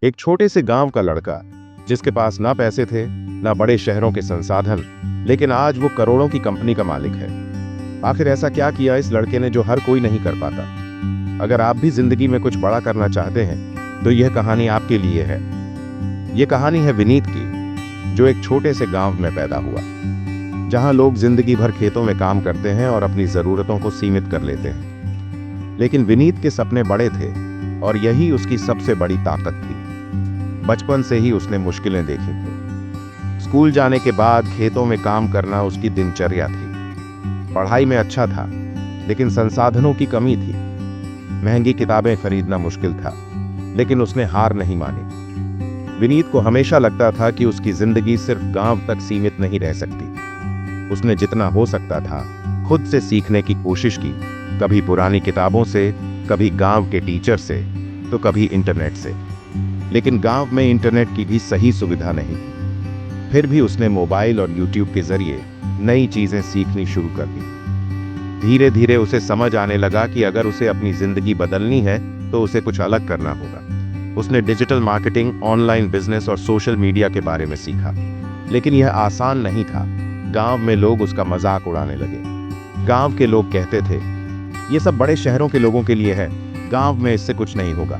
एक छोटे से गांव का लड़का जिसके पास ना पैसे थे ना बड़े शहरों के संसाधन, लेकिन आज वो करोड़ों की कंपनी का मालिक है। आखिर ऐसा क्या किया इस लड़के ने जो हर कोई नहीं कर पाता? अगर आप भी जिंदगी में कुछ बड़ा करना चाहते हैं तो यह कहानी आपके लिए है। यह कहानी है विनीत की, जो एक छोटे से गांव में पैदा हुआ, जहां लोग जिंदगी भर खेतों में काम करते हैं और अपनी जरूरतों को सीमित कर लेते हैं। लेकिन विनीत के सपने बड़े थे और यही उसकी सबसे बड़ी ताकत थी। बचपन से ही उसने मुश्किलें देखी थी। स्कूल जाने के बाद खेतों में काम करना उसकी दिनचर्या थी। पढ़ाई में अच्छा था, लेकिन संसाधनों की कमी थी। महंगी किताबें खरीदना मुश्किल था, लेकिन उसने हार नहीं मानी। विनीत को हमेशा लगता था कि उसकी जिंदगी सिर्फ गांव तक सीमित नहीं रह सकती। उसने जितना हो सकता था खुद से सीखने की कोशिश की, कभी पुरानी किताबों से, कभी गांव के टीचर से, तो कभी इंटरनेट से। लेकिन गांव में इंटरनेट की भी सही सुविधा नहीं थी। फिर भी उसने मोबाइल और यूट्यूब के जरिए नई चीजें सीखनी शुरू कर दी। धीरे धीरे उसे समझ आने लगा कि अगर उसे अपनी जिंदगी बदलनी है तो उसे कुछ अलग करना होगा। उसने डिजिटल मार्केटिंग, ऑनलाइन बिजनेस और सोशल मीडिया के बारे में सीखा, लेकिन यह आसान नहीं था। गांव में लोग उसका मजाक उड़ाने लगे। गांव के लोग कहते थे, ये सब बड़े शहरों के लोगों के लिए है, गांव में इससे कुछ नहीं होगा।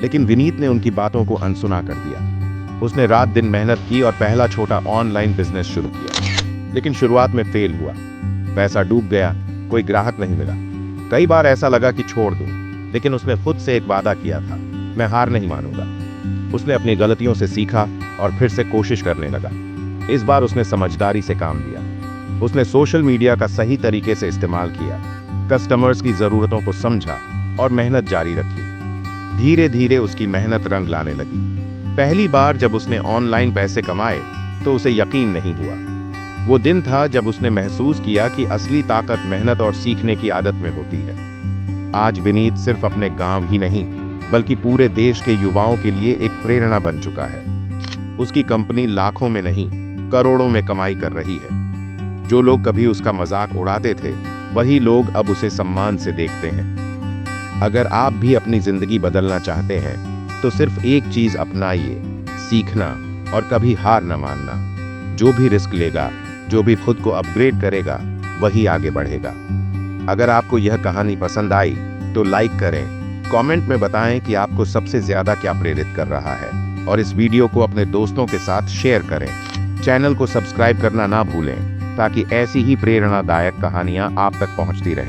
लेकिन विनीत ने उनकी बातों को अनसुना कर दिया। उसने रात दिन मेहनत की और पहला छोटा ऑनलाइन बिजनेस शुरू किया। लेकिन शुरुआत में फेल हुआ। पैसा डूब गया, कोई ग्राहक नहीं मिला। कई बार ऐसा लगा कि छोड़ दूं, लेकिन उसने खुद से एक वादा किया था, मैं हार नहीं मानूंगा। उसने अपनी गलतियों से सीखा और फिर से कोशिश करने लगा। इस बार उसने समझदारी से काम लिया। उसने सोशल मीडिया का सही तरीके से इस्तेमाल किया, कस्टमर्स की जरूरतों को समझा और मेहनत जारी रखी। धीरे धीरे उसकी मेहनत रंग लाने लगी। पहली बार जब उसने ऑनलाइन पैसे कमाए तो उसे यकीन नहीं हुआ। वो दिन था जब उसने महसूस किया कि असली ताकत मेहनत और सीखने की आदत में होती है। आज विनीत सिर्फ अपने गांव ही नहीं, बल्कि पूरे देश के युवाओं के लिए एक प्रेरणा बन चुका है। उसकी कंपनी लाखों में नहीं, करोड़ों में कमाई कर रही है। जो लोग कभी उसका मजाक उड़ाते थे, वही लोग अब उसे सम्मान से देखते हैं। अगर आप भी अपनी जिंदगी बदलना चाहते हैं तो सिर्फ एक चीज अपनाइए, सीखना और कभी हार न मानना। जो भी रिस्क लेगा, जो भी खुद को अपग्रेड करेगा, वही आगे बढ़ेगा। अगर आपको यह कहानी पसंद आई तो लाइक करें, कमेंट में बताएं कि आपको सबसे ज्यादा क्या प्रेरित कर रहा है, और इस वीडियो को अपने दोस्तों के साथ शेयर करें। चैनल को सब्सक्राइब करना ना भूलें, ताकि ऐसी ही प्रेरणादायक कहानियां आप तक पहुंचती रहें।